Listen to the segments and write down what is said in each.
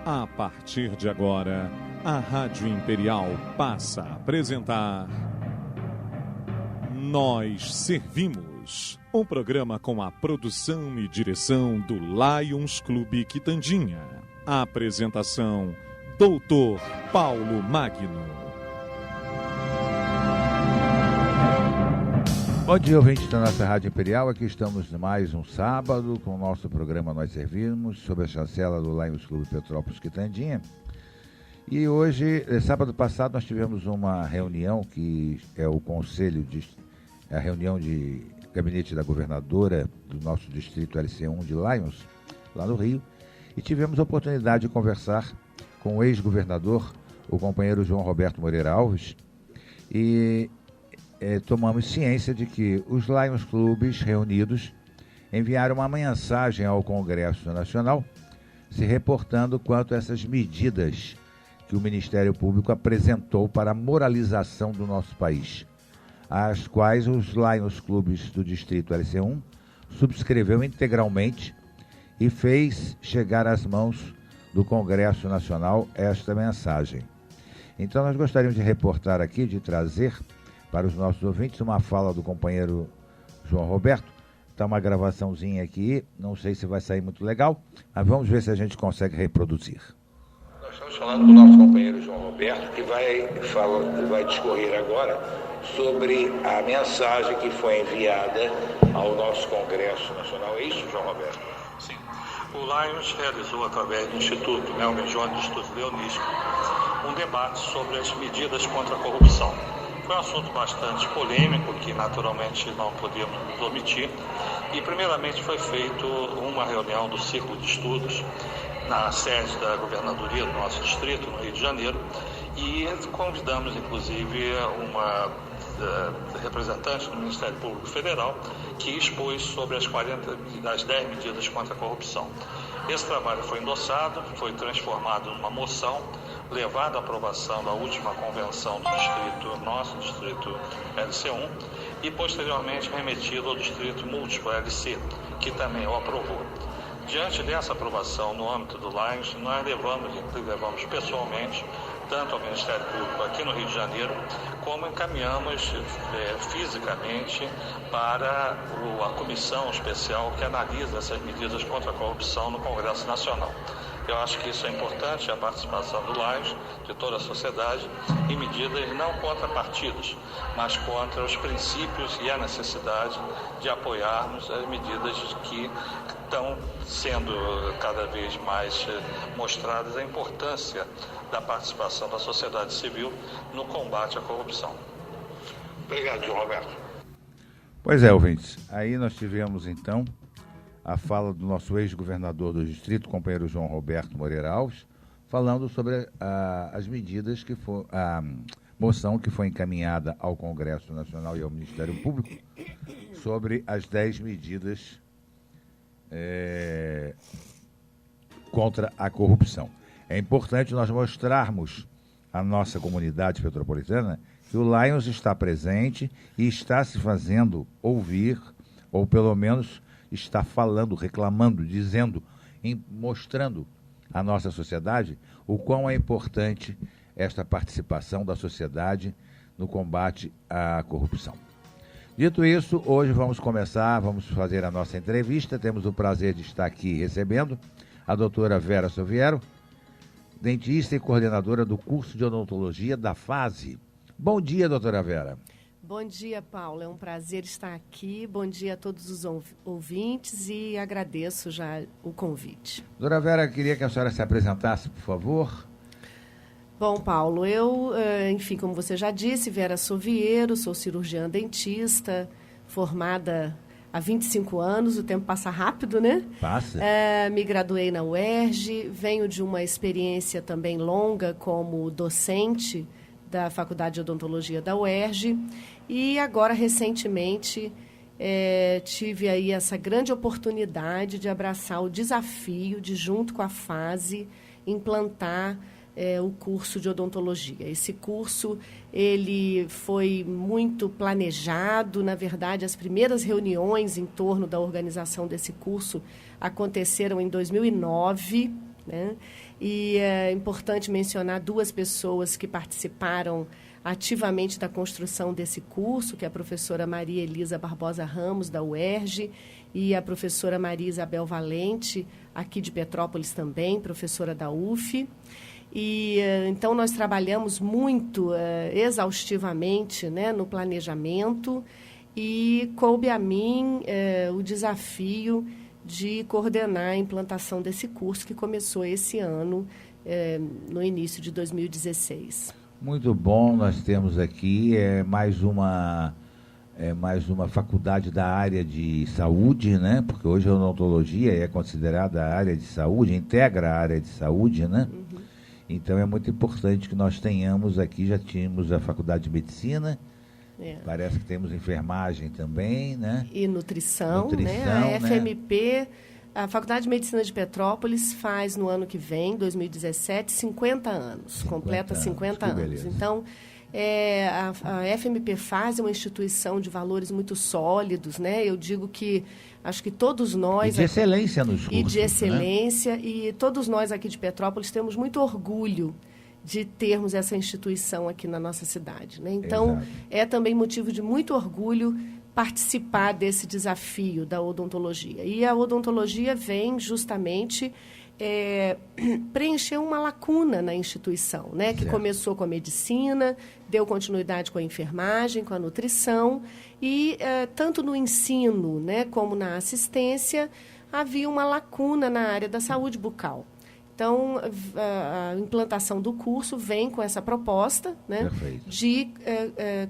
A partir de agora, a Rádio Imperial passa a apresentar Nós Servimos, um programa com a produção e direção do Lions Clube Quitandinha. A apresentação, Doutor Paulo Magno. Bom dia, ouvintes da nossa Rádio Imperial. Aqui estamos mais um sábado com o nosso programa Nós Servimos, sob a chancela do Lions Clube Petrópolis Quitandinha. E hoje, sábado passado, nós tivemos uma reunião que é o conselho, a reunião de gabinete da governadora do nosso distrito LC1 de Lions, lá no Rio, e tivemos a oportunidade de conversar com o ex-governador, o companheiro João Roberto Moreira Alves, e tomamos ciência de que os Lions Clubes reunidos enviaram uma mensagem ao Congresso Nacional se reportando quanto a essas medidas que o Ministério Público apresentou para a moralização do nosso país, as quais os Lions Clubes do Distrito LC1 subscreveu integralmente e fez chegar às mãos do Congresso Nacional esta mensagem. Então nós gostaríamos de reportar aqui, de trazer para os nossos ouvintes uma fala do companheiro João Roberto. Está uma gravaçãozinha aqui, não sei se vai sair muito legal, mas vamos ver se a gente consegue reproduzir. Nós estamos falando com o nosso companheiro João Roberto, que vai discorrer agora sobre a mensagem que foi enviada ao nosso Congresso Nacional. É isso, João Roberto? Sim. O Lions realizou, através do Instituto Neomedione do Instituto Leonístico, um debate sobre as medidas contra a corrupção. Foi um assunto bastante polêmico, que naturalmente não podíamos omitir. E, primeiramente, foi feita uma reunião do Círculo de Estudos na sede da governadoria do nosso distrito, no Rio de Janeiro, e convidamos, inclusive, uma representante do Ministério Público Federal que expôs sobre as 10 medidas contra a corrupção. Esse trabalho foi endossado, foi transformado numa moção, levado à aprovação da última convenção do distrito, nosso distrito LC1, e posteriormente remetido ao distrito múltiplo LC, que também o aprovou. Diante dessa aprovação no âmbito do Lions, nós levamos pessoalmente, tanto ao Ministério Público aqui no Rio de Janeiro, como encaminhamos fisicamente para a comissão especial que analisa essas medidas contra a corrupção no Congresso Nacional. Eu acho que isso é importante, a participação do Lions, de toda a sociedade, em medidas não contra partidos, mas contra os princípios e a necessidade de apoiarmos as medidas que estão sendo cada vez mais mostradas a importância da participação da sociedade civil no combate à corrupção. Obrigado, João Roberto. Pois é, ouvintes, aí nós tivemos então a fala do nosso ex-governador do distrito, companheiro João Roberto Moreira Alves, falando sobre as medidas que a moção que foi encaminhada ao Congresso Nacional e ao Ministério Público sobre as 10 medidas contra a corrupção. É importante nós mostrarmos à nossa comunidade petropolitana que o Lions está presente e está se fazendo ouvir, ou pelo menos está falando, reclamando, dizendo, mostrando à nossa sociedade o quão é importante esta participação da sociedade no combate à corrupção. Dito isso, hoje vamos fazer a nossa entrevista. Temos o prazer de estar aqui recebendo a doutora Vera Soviero, dentista e coordenadora do curso de odontologia da FASE. Bom dia, doutora Vera. Bom dia, Paulo. É um prazer estar aqui. Bom dia a todos os ouvintes e agradeço já o convite. Doutora Vera, queria que a senhora se apresentasse, por favor. Bom, Paulo, eu, enfim, como você já disse, Vera Soviero, sou cirurgiã dentista, formada há 25 anos, o tempo passa rápido, né? Passa. Me graduei na UERJ, venho de uma experiência também longa como docente da Faculdade de Odontologia da UERJ e agora, recentemente, tive aí essa grande oportunidade de abraçar o desafio de, junto com a FASE, implantar o curso de odontologia. Esse curso, ele foi muito planejado. Na verdade, as primeiras reuniões em torno da organização desse curso aconteceram em 2009, né? E é importante mencionar 2 pessoas que participaram ativamente da construção desse curso, que é a professora Maria Elisa Barbosa Ramos, da UERJ, e a professora Maria Isabel Valente, aqui de Petrópolis também, professora da UF. E então nós trabalhamos muito exaustivamente, né, no planejamento, e coube a mim o desafio de coordenar a implantação desse curso que começou esse ano, no início de 2016. Muito bom, nós temos aqui mais uma faculdade da área de saúde, né? Porque hoje a odontologia é considerada a área de saúde, integra a área de saúde, né? Uhum. Então é muito importante que nós tenhamos aqui, já tínhamos a faculdade de medicina, parece que temos enfermagem também, né? E nutrição, né? A FMP, a Faculdade de Medicina de Petrópolis faz no ano que vem, 2017, 50 anos, completa 50 anos. Beleza. Então, a FMP faz uma instituição de valores muito sólidos, né? Eu digo que acho que todos nós... E de excelência nos cursos, e de excelência, né? E todos nós aqui de Petrópolis temos muito orgulho de termos essa instituição aqui na nossa cidade, né? Então, exato, é também motivo de muito orgulho participar desse desafio da odontologia. E a odontologia vem justamente preencher uma lacuna na instituição, né? Que começou com a medicina, deu continuidade com a enfermagem, com a nutrição, e tanto no ensino, né, como na assistência, havia uma lacuna na área da saúde bucal. Então, a implantação do curso vem com essa proposta, né, de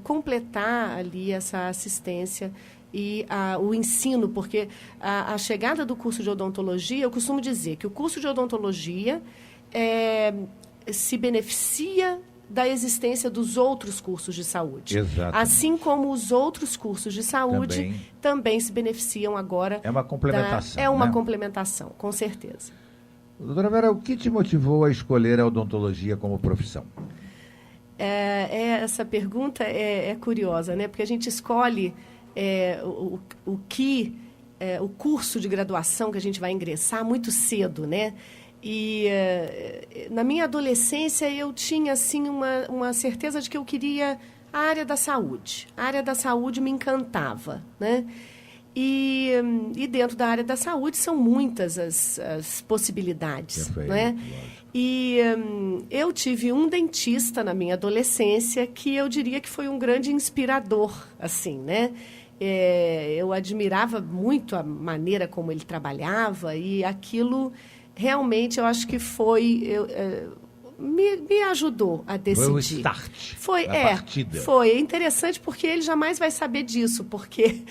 completar ali essa assistência e o ensino, porque a chegada do curso de odontologia, eu costumo dizer que o curso de odontologia se beneficia da existência dos outros cursos de saúde. Exatamente. Assim como os outros cursos de saúde também se beneficiam agora. É uma complementação. É uma complementação, com certeza. Doutora Vera, o que te motivou a escolher a odontologia como profissão? Essa pergunta é curiosa, né? Porque a gente escolhe o curso de graduação que a gente vai ingressar muito cedo, né? E na minha adolescência eu tinha assim uma certeza de que eu queria a área da saúde. A área da saúde me encantava, né? E dentro da área da saúde são muitas as possibilidades, né? E eu tive um dentista na minha adolescência que eu diria que foi um grande inspirador, assim, né? Eu admirava muito a maneira como ele trabalhava e aquilo realmente eu acho que me ajudou a decidir. Foi o start. A partida. Foi. É interessante porque ele jamais vai saber disso, porque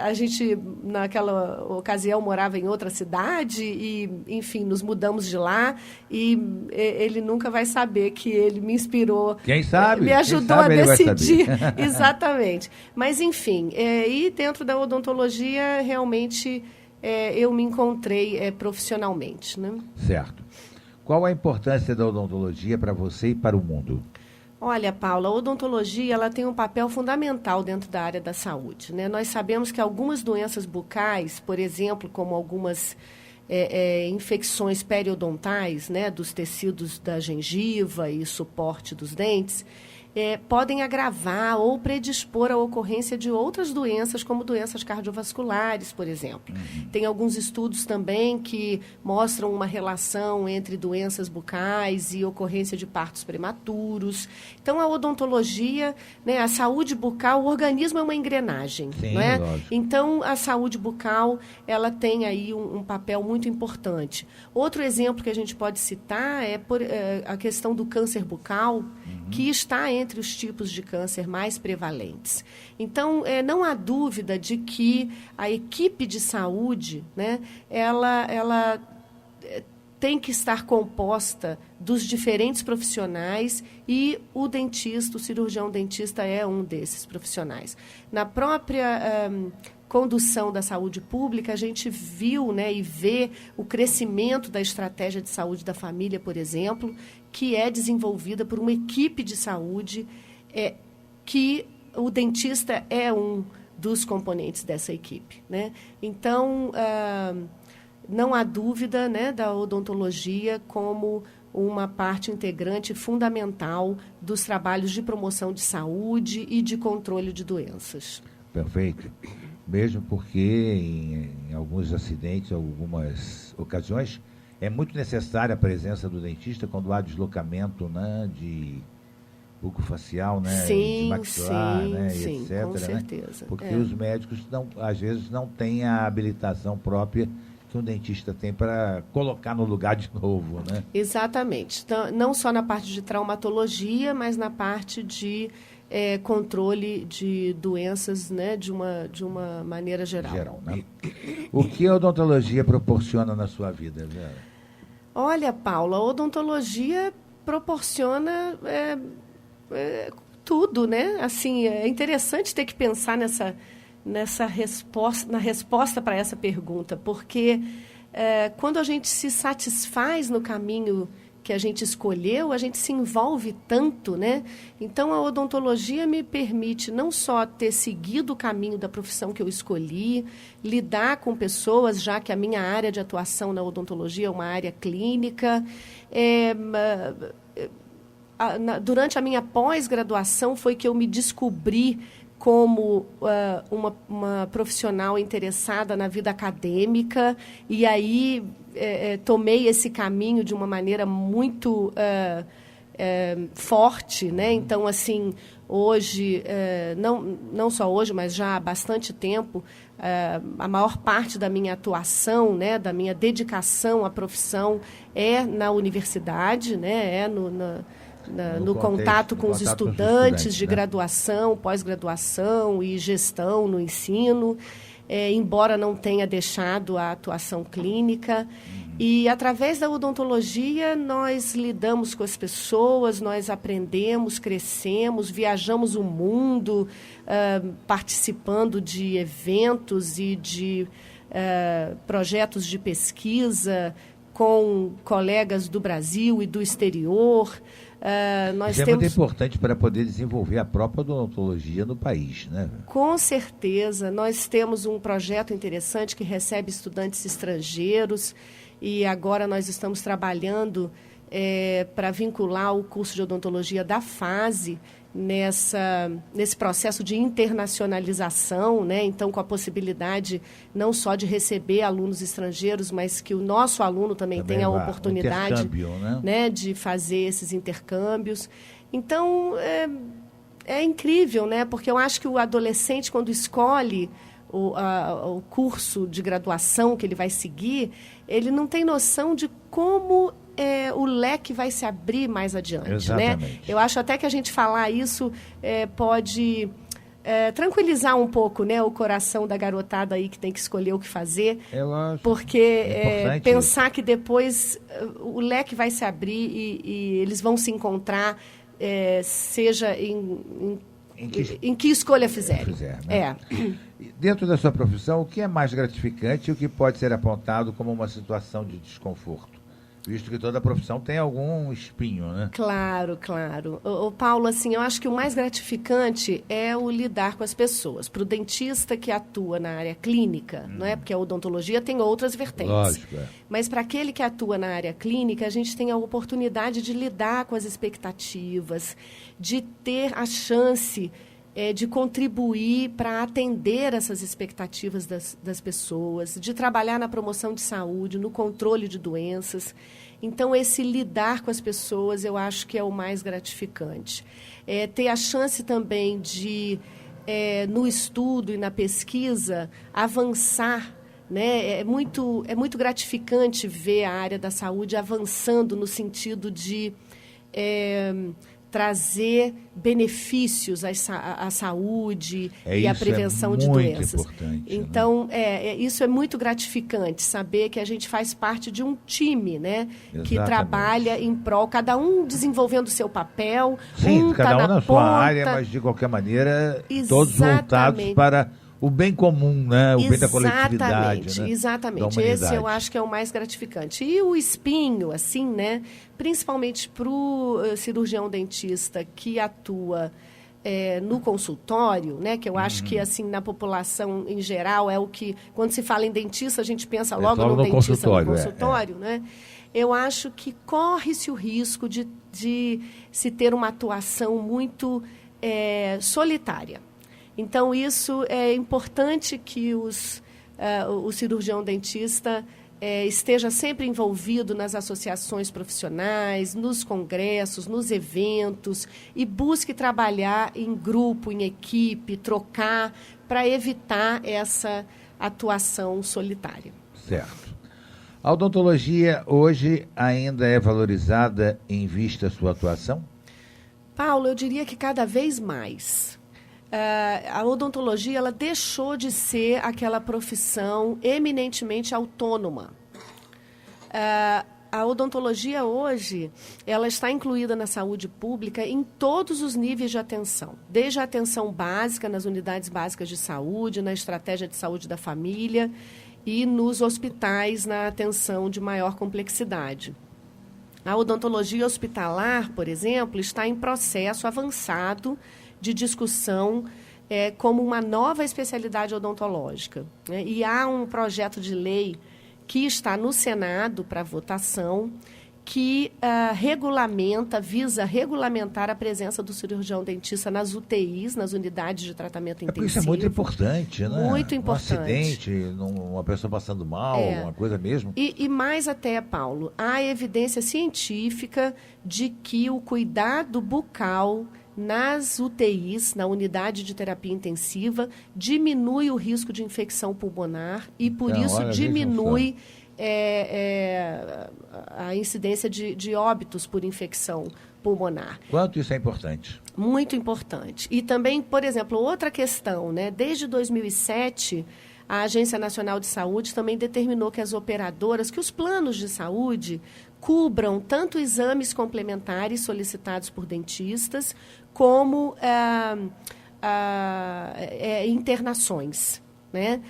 a gente, naquela ocasião, morava em outra cidade e, enfim, nos mudamos de lá e ele nunca vai saber que ele me inspirou. Quem sabe? Me ajudou a decidir. Exatamente. Mas, enfim, e dentro da odontologia, realmente, eu me encontrei profissionalmente, né? Certo. Qual a importância da odontologia para você e para o mundo? Olha, Paula, a odontologia ela tem um papel fundamental dentro da área da saúde, né? Nós sabemos que algumas doenças bucais, por exemplo, como algumas infecções periodontais, né, dos tecidos da gengiva e suporte dos dentes, podem agravar ou predispor à ocorrência de outras doenças, como doenças cardiovasculares, por exemplo. Uhum. Tem alguns estudos também que mostram uma relação entre doenças bucais e ocorrência de partos prematuros. Então, a odontologia, né, a saúde bucal, o organismo é uma engrenagem. Sim, né? Lógico. Então, a saúde bucal, ela tem aí um papel muito importante. Outro exemplo que a gente pode citar é a questão do câncer bucal, que está entre os tipos de câncer mais prevalentes. Então, não há dúvida de que a equipe de saúde, né, ela tem que estar composta dos diferentes profissionais e o dentista, o cirurgião dentista é um desses profissionais. Na própria condução da saúde pública, a gente viu, né, e vê o crescimento da estratégia de saúde da família, por exemplo, que é desenvolvida por uma equipe de saúde, que o dentista é um dos componentes dessa equipe, né? Então, não há dúvida, né, da odontologia como uma parte integrante fundamental dos trabalhos de promoção de saúde e de controle de doenças. Perfeito. Mesmo porque em alguns acidentes, algumas ocasiões, é muito necessária a presença do dentista quando há deslocamento, né, de bucofacial, né, de maxilar, né, sim, etc. Com certeza. Né? Porque os médicos, às vezes, não têm a habilitação própria que um dentista tem para colocar no lugar de novo, né? Exatamente. Então, não só na parte de traumatologia, mas na parte de controle de doenças, né, de uma maneira geral. Né? O que a odontologia proporciona na sua vida, Vera? Olha, Paula, a odontologia proporciona tudo, né? Assim, é interessante ter que pensar na resposta para essa pergunta, porque quando a gente se satisfaz no caminho que a gente escolheu, a gente se envolve tanto, né? Então, a odontologia me permite não só ter seguido o caminho da profissão que eu escolhi, lidar com pessoas, já que a minha área de atuação na odontologia é uma área clínica. Durante a minha pós-graduação foi que eu me descobri como uma profissional interessada na vida acadêmica, e aí tomei esse caminho de uma maneira muito forte, né? Então, assim, hoje, não só hoje, mas já há bastante tempo, a maior parte da minha atuação, né, da minha dedicação à profissão é na universidade, né, no contato com os estudantes de graduação, pós-graduação e gestão no ensino, embora não tenha deixado a atuação clínica. E, através da odontologia, nós lidamos com as pessoas, nós aprendemos, crescemos, viajamos o mundo, participando de eventos e de projetos de pesquisa com colegas do Brasil e do exterior. Isso é muito importante para poder desenvolver a própria odontologia no país, né? Com certeza. Nós temos um projeto interessante que recebe estudantes estrangeiros, e agora nós estamos trabalhando para vincular o curso de odontologia da FASE nesse processo de internacionalização, né? Então, com a possibilidade não só de receber alunos estrangeiros, mas que o nosso aluno também tenha a oportunidade, né, de fazer esses intercâmbios. Então, é incrível, né? Porque eu acho que o adolescente, quando escolhe o curso de graduação que ele vai seguir, ele não tem noção de como o leque vai se abrir mais adiante. Exatamente. Né? Eu acho até que a gente falar isso pode tranquilizar um pouco, né, o coração da garotada aí que tem que escolher o que fazer. Eu acho porque pensar que depois o leque vai se abrir e eles vão se encontrar, seja em que escolha fizerem. Né? Dentro da sua profissão, o que é mais gratificante e o que pode ser apontado como uma situação de desconforto? Visto que toda profissão tem algum espinho, né? Claro. Paulo, assim, eu acho que o mais gratificante é o lidar com as pessoas. Para o dentista que atua na área clínica, não é? Porque a odontologia tem outras vertentes. Lógico, Mas para aquele que atua na área clínica, a gente tem a oportunidade de lidar com as expectativas, de ter a chance de contribuir para atender essas expectativas das pessoas, de trabalhar na promoção de saúde, no controle de doenças. Então, esse lidar com as pessoas, eu acho que é o mais gratificante. Ter a chance também de, no estudo e na pesquisa, avançar, né? É muito gratificante ver a área da saúde avançando no sentido de trazer benefícios à saúde e à prevenção de doenças. Então, né? Isso é muito gratificante, saber que a gente faz parte de um time, né? Que trabalha em prol, cada um desenvolvendo o seu papel. Sim, cada um na sua área, mas de qualquer maneira, todos voltados para o bem comum, né? O bem da coletividade, né? Exatamente. Esse eu acho que é o mais gratificante. E o espinho, assim, né? Principalmente para o cirurgião dentista que atua no consultório, né, que eu acho que assim na população em geral é o que, quando se fala em dentista, a gente pensa logo no dentista no consultório, né? Eu acho que corre-se o risco de se ter uma atuação muito solitária. Então, isso é importante que o cirurgião dentista esteja sempre envolvido nas associações profissionais, nos congressos, nos eventos, e busque trabalhar em grupo, em equipe, trocar, para evitar essa atuação solitária. Certo. A odontologia hoje ainda é valorizada em vista à sua atuação? Paulo, eu diria que cada vez mais. A odontologia ela deixou de ser aquela profissão eminentemente autônoma. A odontologia hoje ela está incluída na saúde pública em todos os níveis de atenção, desde a atenção básica nas unidades básicas de saúde, na estratégia de saúde da família e nos hospitais na atenção de maior complexidade. A odontologia hospitalar, por exemplo, está em processo avançado de discussão como uma nova especialidade odontológica, né? E há um projeto de lei que está no Senado para votação, que visa regulamentar a presença do cirurgião dentista nas UTIs, nas unidades de tratamento intensivo. Isso é muito importante, né? Muito importante. Um acidente, uma pessoa passando mal, uma coisa mesmo. E mais até, Paulo, há evidência científica de que o cuidado bucal nas UTIs, na unidade de terapia intensiva, diminui o risco de infecção pulmonar e, por isso, diminui a incidência de óbitos por infecção pulmonar. Quanto isso é importante? Muito importante. E também, por exemplo, outra questão, né? Desde 2007, a Agência Nacional de Saúde também determinou que as operadoras, que os planos de saúde cubram tanto exames complementares solicitados por dentistas, como internações, né?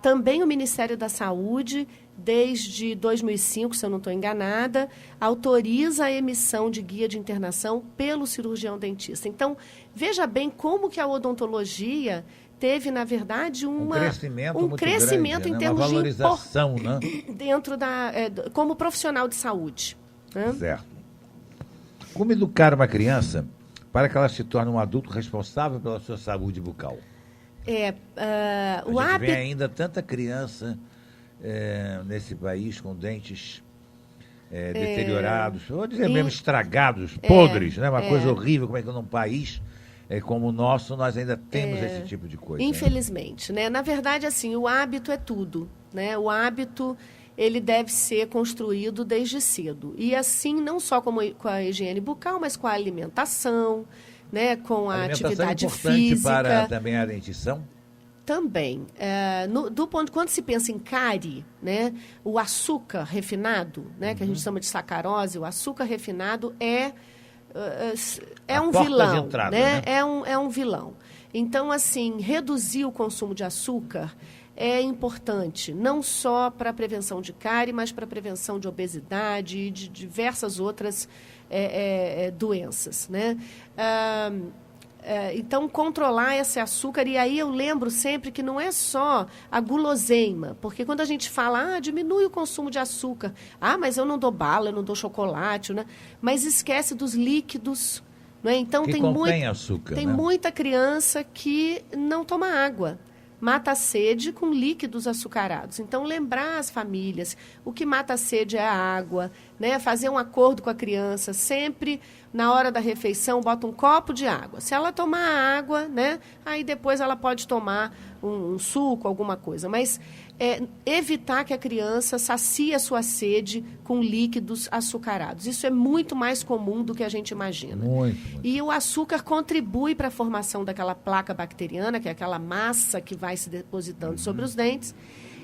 Também o Ministério da Saúde, desde 2005, se eu não estou enganada, autoriza a emissão de guia de internação pelo cirurgião dentista. Então, veja bem como que a odontologia teve, na verdade, um crescimento grande, em termos uma valorização, né? Dentro como profissional de saúde. Né? Certo. Como educar uma criança para que ela se torne um adulto responsável pela sua saúde bucal? A gente vê ainda tanta criança nesse país com dentes deteriorados, vou dizer mesmo estragados, podres, né? Uma coisa horrível, como é que num país como o nosso nós ainda temos esse tipo de coisa. Infelizmente, né? Na verdade, assim, o hábito é tudo, né? O hábito ele deve ser construído desde cedo. E assim, não só com a higiene bucal, mas com a alimentação, né? Com a atividade é importante física. Para também a dentição? Também. Quando se pensa em cárie, né? O açúcar refinado, né? Que a gente chama de sacarose, o açúcar refinado é um vilão, entrada, né? É um vilão. Então, assim, reduzir o consumo de açúcar é importante, não só para a prevenção de cárie, mas para a prevenção de obesidade e de diversas outras doenças, né? Então, controlar esse açúcar, e aí eu lembro sempre que não é só a guloseima, porque quando a gente fala, diminui o consumo de açúcar, mas eu não dou bala, eu não dou chocolate, né? Mas esquece dos líquidos, né? Então, que contém açúcar, tem né? muita criança que não toma água, mata a sede com líquidos açucarados. Então, lembrar as famílias, o que mata a sede é a água, né? Fazer um acordo com a criança, sempre na hora da refeição, bota um copo de água. Se ela tomar água, né? Aí depois ela pode tomar um suco, alguma coisa. Mas evitar que a criança sacie a sua sede com líquidos açucarados. Isso é muito mais comum do que a gente imagina. Muito. E o açúcar contribui para a formação daquela placa bacteriana, que é aquela massa que vai se depositando sobre os dentes.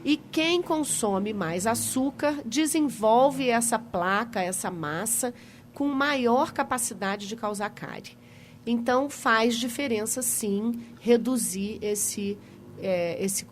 E quem consome mais açúcar desenvolve essa placa, essa massa, com maior capacidade de causar cárie. Então, faz diferença, sim, reduzir esse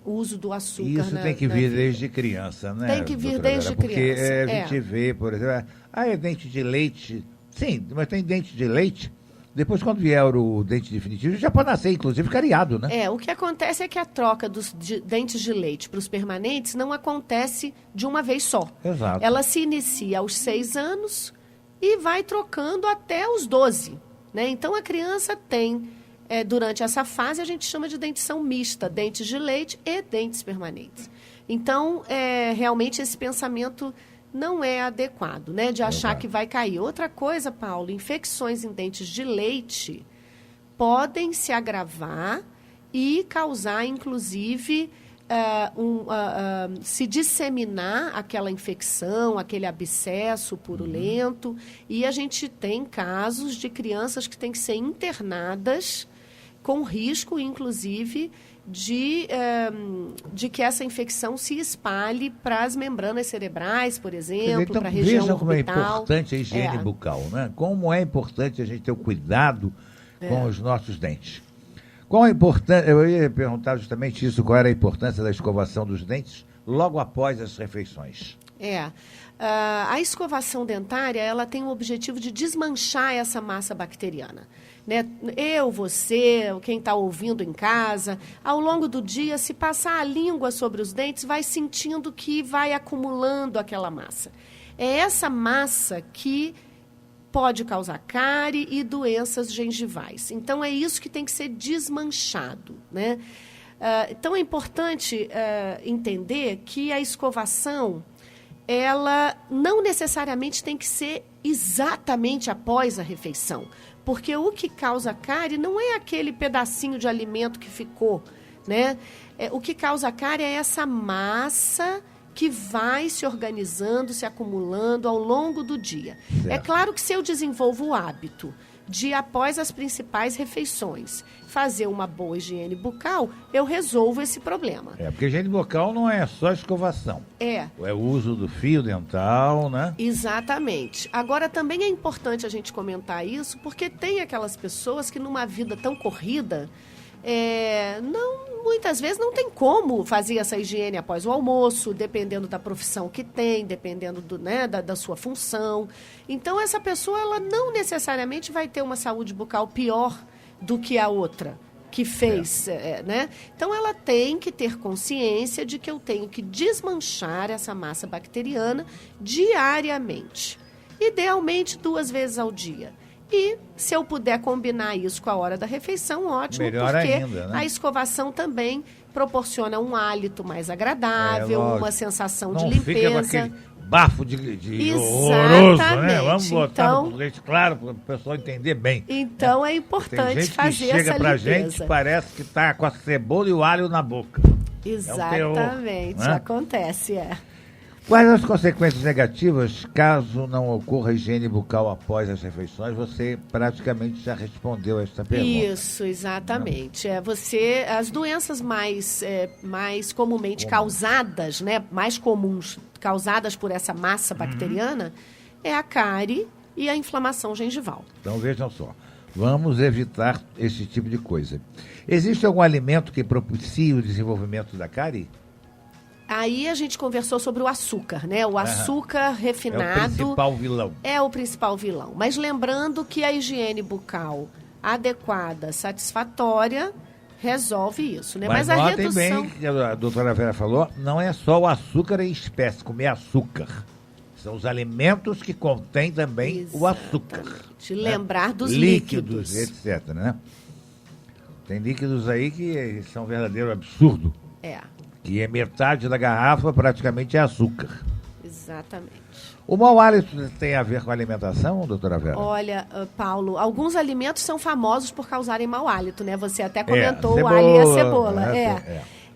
uso do açúcar. Isso tem que vir desde criança, né? Tem que vir desde criança. Porque a gente vê, por exemplo, é dente de leite. Sim, mas tem dente de leite Depois, quando vier o dente definitivo, já pode nascer, inclusive, cariado, né? O que acontece é que a troca dos dentes de leite para os permanentes não acontece de uma vez só. Exato. Ela se inicia aos 6 anos e vai trocando até os 12. Né? Então, a criança tem, durante essa fase, a gente chama de dentição mista, dentes de leite e dentes permanentes. Então, realmente, esse pensamento não é adequado, né? De achar que vai cair. Outra coisa, Paulo, infecções em dentes de leite podem se agravar e causar, inclusive, se disseminar aquela infecção, aquele abscesso purulento. E a gente tem casos de crianças que têm que ser internadas com risco, inclusive, de que essa infecção se espalhe para as membranas cerebrais, por exemplo, para a região vejam como orbital. é importante a higiene bucal, né? Como é importante a gente ter o cuidado com os nossos dentes. Qual a importância? Eu ia perguntar justamente isso, qual era a importância da escovação dos dentes logo após as refeições. A escovação dentária, ela tem o objetivo de desmanchar essa massa bacteriana. Né? Eu, você, quem está ouvindo em casa, ao longo do dia, se passar a língua sobre os dentes, vai sentindo que vai acumulando aquela massa. É essa massa que pode causar cárie e doenças gengivais. Então, é isso que tem que ser desmanchado, né? Então, é importante entender que a escovação, ela não necessariamente tem que ser exatamente após a refeição, porque o que causa cárie não é aquele pedacinho de alimento que ficou, né? O que causa cárie é essa massa que vai se organizando, se acumulando ao longo do dia. Certo. É claro que se eu desenvolvo o hábito de, após as principais refeições, fazer uma boa higiene bucal, eu resolvo esse problema. Porque higiene bucal não é só escovação. É o uso do fio dental, né? Exatamente. Agora, também é importante a gente comentar isso, porque tem aquelas pessoas que numa vida tão corrida, muitas vezes não tem como fazer essa higiene após o almoço, dependendo da profissão que tem, dependendo da sua função. Então, essa pessoa, ela não necessariamente vai ter uma saúde bucal pior do que a outra que fez, né? Então, ela tem que ter consciência de que eu tenho que desmanchar essa massa bacteriana diariamente. Idealmente, 2 vezes ao dia. E, se eu puder combinar isso com a hora da refeição, ótimo, melhor porque ainda, né? A escovação também proporciona um hálito mais agradável, uma sensação de limpeza. Não fica com aquele bafo de horroroso, né? Vamos botar no leite claro para o pessoal entender bem. Então, é importante fazer essa limpeza. Tem gente que chega pra gente, parece que está com a cebola e o alho na boca. Exatamente, né? Acontece, Quais as consequências negativas caso não ocorra higiene bucal após as refeições? Você praticamente já respondeu a esta pergunta. Isso, exatamente. As doenças mais comumente causadas, né, mais comuns, causadas por essa massa bacteriana, é a cárie e a inflamação gengival. Então, vejam só. Vamos evitar esse tipo de coisa. Existe algum alimento que propicie o desenvolvimento da cárie? Aí a gente conversou sobre o açúcar, né? O açúcar refinado é o principal vilão. É o principal vilão. Mas lembrando que a higiene bucal adequada, satisfatória, resolve isso, né? Mas a redução... bem que a doutora Vera falou, não é só o açúcar em espécie, comer açúcar. São os alimentos que contêm também o açúcar. De lembrar dos líquidos, etc, né? Tem líquidos aí que são um verdadeiro absurdo. Que é metade da garrafa praticamente é açúcar. Exatamente. O mau hálito tem a ver com a alimentação, doutora Vera? Olha, Paulo, alguns alimentos são famosos por causarem mau hálito, né? Você até comentou o alho e a cebola.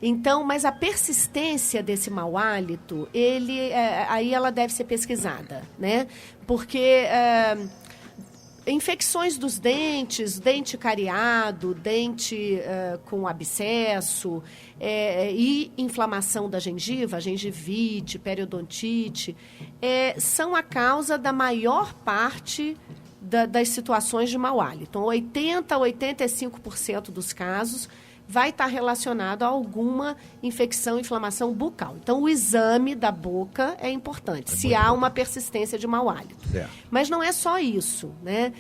Então, mas a persistência desse mau hálito, aí ela deve ser pesquisada, né? Porque... infecções dos dentes, dente cariado, dente com abscesso e inflamação da gengiva, gengivite, periodontite, são a causa da maior parte das situações de mau hálito. 80% a 85% dos casos vai estar relacionado a alguma infecção, inflamação bucal. Então, o exame da boca é importante, se há uma persistência de mau hálito. Certo. Mas não é só isso, né?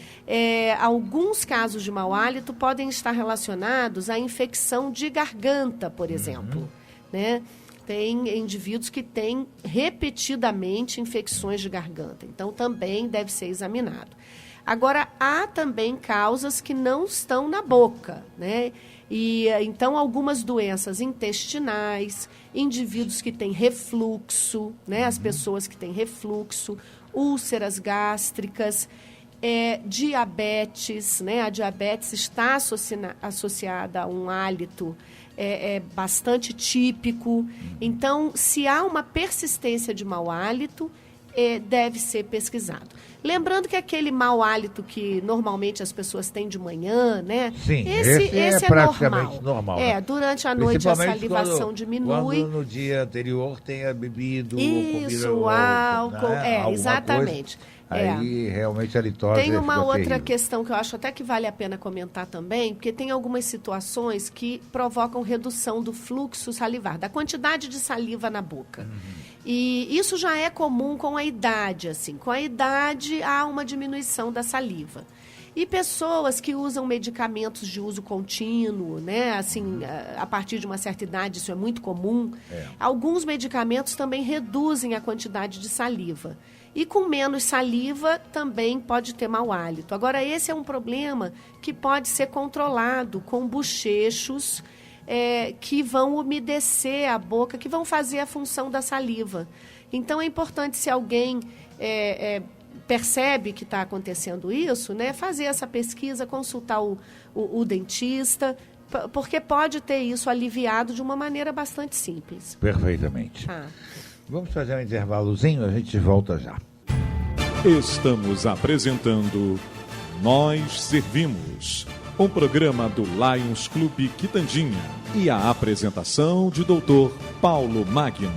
Alguns casos de mau hálito podem estar relacionados à infecção de garganta, por exemplo, né? Tem indivíduos que têm repetidamente infecções de garganta, então também deve ser examinado. Agora, há também causas que não estão na boca, né? E então algumas doenças intestinais, indivíduos que têm refluxo, né? As pessoas que têm refluxo, úlceras gástricas, diabetes, né? A diabetes está associada a um hálito bastante típico. Então, se há uma persistência de mau hálito, deve ser pesquisado. Lembrando que aquele mau hálito que normalmente as pessoas têm de manhã, né? Sim, esse é praticamente normal. Né? Durante a noite a salivação diminui. Quando no dia anterior tenha bebido isso, ou comido álcool, né? Exatamente. Aí realmente a litose tem uma outra terrível. questão que eu acho até que vale a pena comentar também, porque tem algumas situações que provocam redução do fluxo salivar, da quantidade de saliva na boca. E isso já é comum com a idade, assim. Com a idade há uma diminuição da saliva. E pessoas que usam medicamentos de uso contínuo, né? Assim, a partir de uma certa idade, isso é muito comum. Alguns medicamentos também reduzem a quantidade de saliva. E com menos saliva também pode ter mau hálito. Agora, esse é um problema que pode ser controlado com bochechos que vão umedecer a boca, que vão fazer a função da saliva. Então, é importante, se alguém percebe que está acontecendo isso, né, fazer essa pesquisa, consultar o dentista, porque pode ter isso aliviado de uma maneira bastante simples. Perfeitamente. Vamos fazer um intervalozinho, a gente volta já. Estamos apresentando Nós Servimos, um programa do Lions Clube Quitandinha e a apresentação de Dr. Paulo Magno.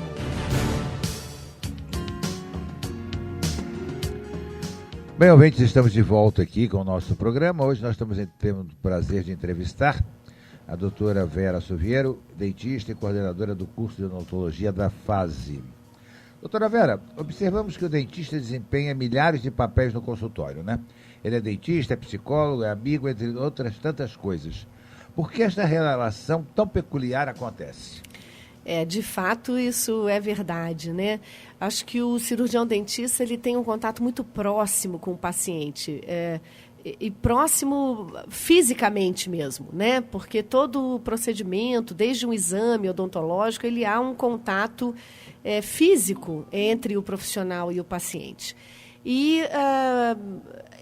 Bem, ouvintes, estamos de volta aqui com o nosso programa. Hoje nós temos o prazer de entrevistar a doutora Vera Suviero, dentista e coordenadora do curso de odontologia da FASE. Doutora Vera, observamos que o dentista desempenha milhares de papéis no consultório, né? Ele é dentista, é psicólogo, é amigo, entre outras tantas coisas. Por que esta relação tão peculiar acontece? De fato, isso é verdade, né? Acho que o cirurgião dentista ele tem um contato muito próximo com o paciente. E próximo fisicamente mesmo, né? Porque todo o procedimento, desde um exame odontológico, ele há um contato físico entre o profissional e o paciente. E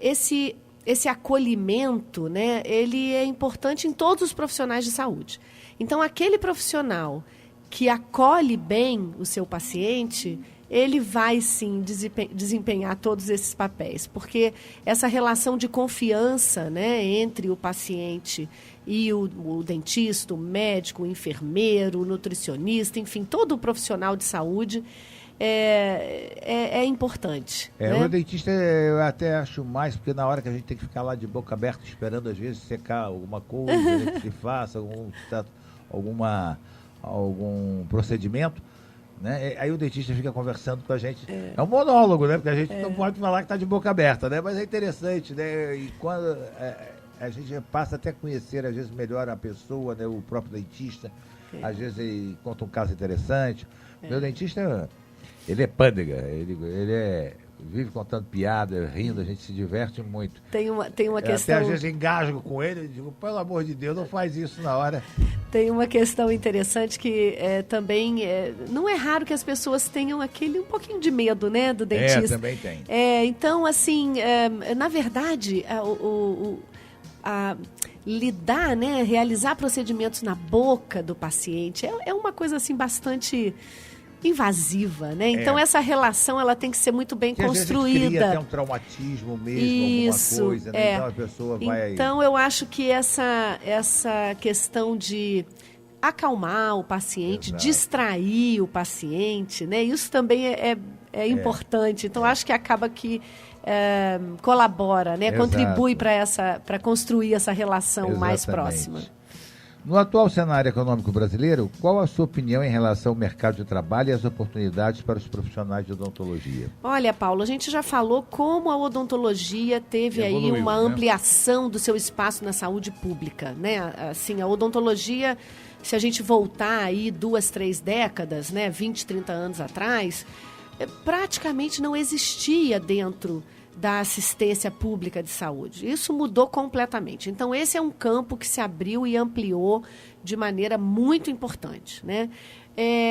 esse acolhimento, né? Ele é importante em todos os profissionais de saúde. Então, aquele profissional que acolhe bem o seu paciente, ele vai, sim, desempenhar todos esses papéis, porque essa relação de confiança, né, entre o paciente e o dentista, o médico, o enfermeiro, o nutricionista, enfim, todo o profissional de saúde é importante. Né? O dentista eu até acho mais, porque na hora que a gente tem que ficar lá de boca aberta, esperando às vezes secar alguma coisa, que se faça algum procedimento, né? Aí o dentista fica conversando com a gente. É um monólogo, né? Porque a gente não pode falar que está de boca aberta, né? Mas é interessante, né? E quando a gente passa até a conhecer, às vezes, melhor a pessoa, né? O próprio dentista. Às vezes ele conta um caso interessante. Meu dentista, ele é pândega, ele vive contando piada, rindo, a gente se diverte muito. Tem uma questão... Até às vezes engasgo com ele e digo, pelo amor de Deus, não faz isso na hora. Tem uma questão interessante que também não é raro que as pessoas tenham um pouquinho de medo, né, do dentista. Também tem. Então, assim, na verdade, lidar, né, realizar procedimentos na boca do paciente é uma coisa assim bastante invasiva, né? Então essa relação ela tem que ser muito bem construída. Às vezes cria até um traumatismo mesmo, alguma coisa, né? Então a pessoa vai... Então eu acho que essa questão de acalmar o paciente, distrair o paciente, né? Isso também é importante. Então acho que acaba que colabora, né? Contribui para construir essa relação mais próxima. No atual cenário econômico brasileiro, qual a sua opinião em relação ao mercado de trabalho e as oportunidades para os profissionais de odontologia? Olha, Paulo, a gente já falou como a odontologia teve aí uma ampliação do seu espaço na saúde pública, né? Assim, a odontologia, se a gente voltar aí 2, 3 décadas, né, 20, 30 anos atrás, praticamente não existia dentro da assistência pública de saúde. Isso mudou completamente. Então, esse é um campo que se abriu e ampliou de maneira muito importante, né?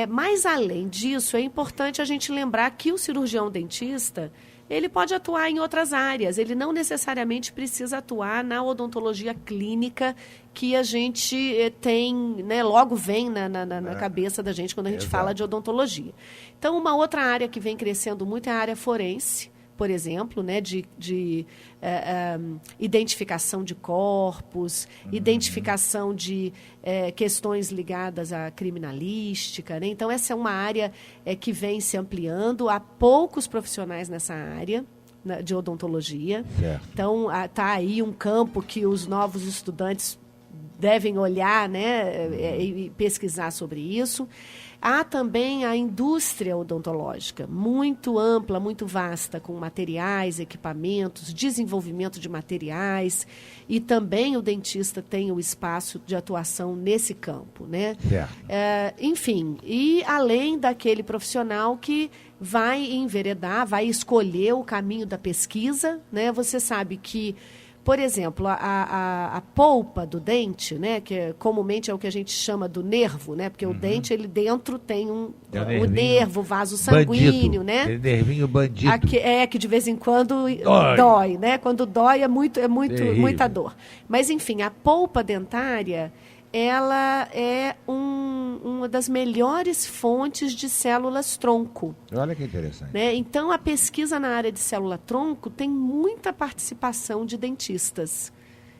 Mas, além disso, é importante a gente lembrar que o cirurgião dentista, ele pode atuar em outras áreas. Ele não necessariamente precisa atuar na odontologia clínica que a gente tem, né, logo vem na cabeça da gente quando a gente fala de odontologia. Então, uma outra área que vem crescendo muito é a área forense, por exemplo, né, de identificação de corpos, identificação de questões ligadas à criminalística, né? Então, essa é uma área que vem se ampliando. Há poucos profissionais nessa área de odontologia. Certo. Então, está aí um campo que os novos estudantes devem olhar, né, e pesquisar sobre isso. Há também a indústria odontológica, muito ampla, muito vasta, com materiais, equipamentos, desenvolvimento de materiais, e também o dentista tem o espaço de atuação nesse campo, né? Enfim, e além daquele profissional que vai enveredar, vai escolher o caminho da pesquisa, né? Você sabe que, por exemplo, a polpa do dente, né, que comumente é o que a gente chama do nervo, né, porque o dente, ele dentro tem o nervo, vaso sanguíneo, bandido, né? Nervinho bandido. Que de vez em quando dói, né? Quando dói é muita dor. Mas, enfim, a polpa dentária, ela é uma das melhores fontes de células-tronco. Olha que interessante. Né? Então, a pesquisa na área de célula-tronco tem muita participação de dentistas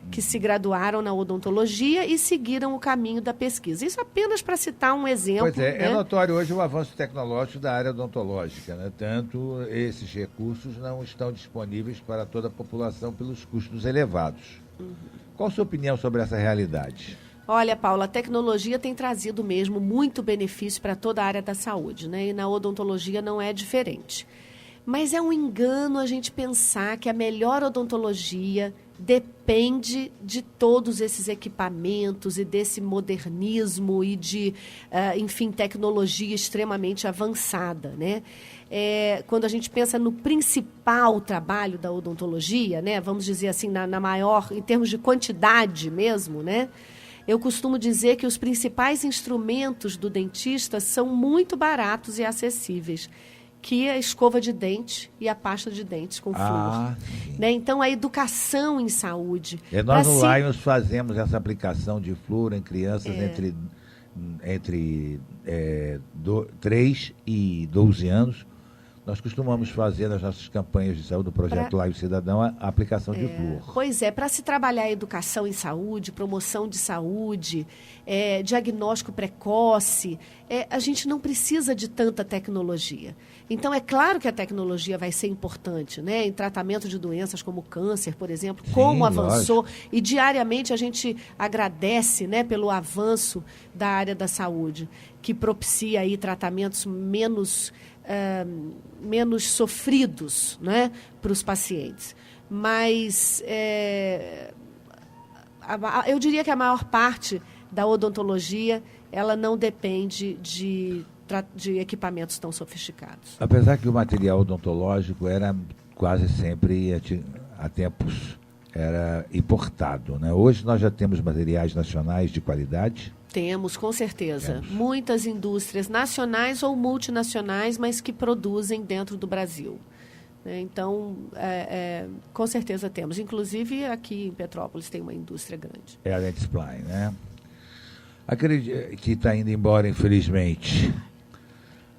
que se graduaram na odontologia e seguiram o caminho da pesquisa. Isso apenas para citar um exemplo. Pois é, né? É notório hoje o avanço tecnológico da área odontológica, né? Tanto esses recursos não estão disponíveis para toda a população pelos custos elevados. Qual a sua opinião sobre essa realidade? Olha, Paula, a tecnologia tem trazido mesmo muito benefício para toda a área da saúde, né? E na odontologia não é diferente. Mas é um engano a gente pensar que a melhor odontologia depende de todos esses equipamentos e desse modernismo e de, enfim, tecnologia extremamente avançada, né? Quando a gente pensa no principal trabalho da odontologia, né? Vamos dizer assim, na maior, em termos de quantidade mesmo, né? Eu costumo dizer que os principais instrumentos do dentista são muito baratos e acessíveis, que é a escova de dente e a pasta de dentes com flúor. Né? Então, a educação em saúde. Nós no Lions fazemos essa aplicação de flúor em crianças entre 3 e 12 anos. Nós costumamos fazer nas nossas campanhas de saúde do Projeto Lions Cidadão a aplicação de flúor. Pois é, para se trabalhar a educação em saúde, promoção de saúde, diagnóstico precoce, a gente não precisa de tanta tecnologia. Então, é claro que a tecnologia vai ser importante, né? Em tratamento de doenças como câncer, por exemplo, como avançou. Lógico. E diariamente a gente agradece, né, pelo avanço da área da saúde, que propicia aí tratamentos menos sofridos, né, para os pacientes. Mas eu diria que a maior parte da odontologia ela não depende de equipamentos tão sofisticados. Apesar que o material odontológico era quase sempre, há tempos, era importado, né? Hoje nós já temos materiais nacionais de qualidade. Temos, com certeza. Muitas indústrias nacionais ou multinacionais, mas que produzem dentro do Brasil. Então, com certeza temos. Inclusive, aqui em Petrópolis tem uma indústria grande. É a Dentsply, né? Que está indo embora, infelizmente.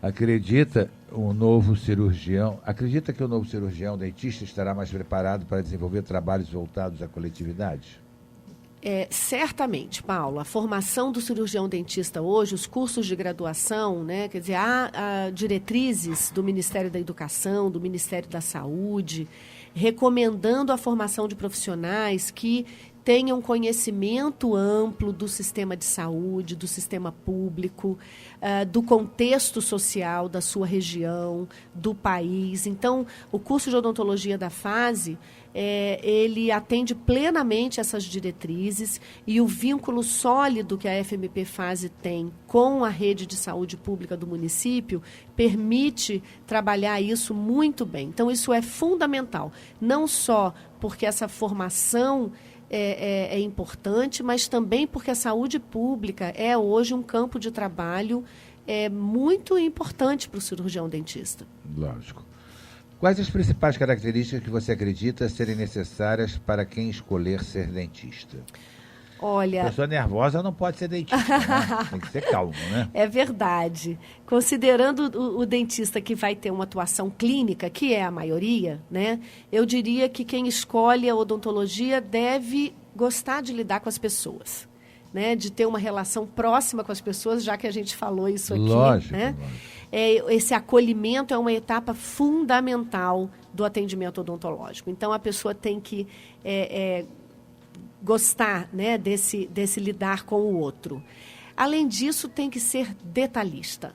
Acredita que o novo cirurgião dentista estará mais preparado para desenvolver trabalhos voltados à coletividade? Certamente, Paulo. A formação do cirurgião dentista hoje, os cursos de graduação, né, quer dizer, há diretrizes do Ministério da Educação, do Ministério da Saúde, recomendando a formação de profissionais que tenha um conhecimento amplo do sistema de saúde, do sistema público, do contexto social da sua região, do país. Então, o curso de odontologia da FASE, ele atende plenamente essas diretrizes, e o vínculo sólido que a FMP FASE tem com a rede de saúde pública do município permite trabalhar isso muito bem. Então, isso é fundamental, não só porque essa formação é importante, mas também porque a saúde pública é hoje um campo de trabalho muito importante para o cirurgião dentista. Lógico. Quais as principais características que você acredita serem necessárias para quem escolher ser dentista? Olha, a pessoa nervosa não pode ser dentista, né? Tem que ser calmo, né? É verdade. Considerando o dentista que vai ter uma atuação clínica, que é a maioria, né? Eu diria que quem escolhe a odontologia deve gostar de lidar com as pessoas, né? De ter uma relação próxima com as pessoas, já que a gente falou isso aqui. Lógico, né? lógico. Esse acolhimento é uma etapa fundamental do atendimento odontológico. Então, a pessoa tem que gostar, né, desse lidar com o outro. Além disso, tem que ser detalhista,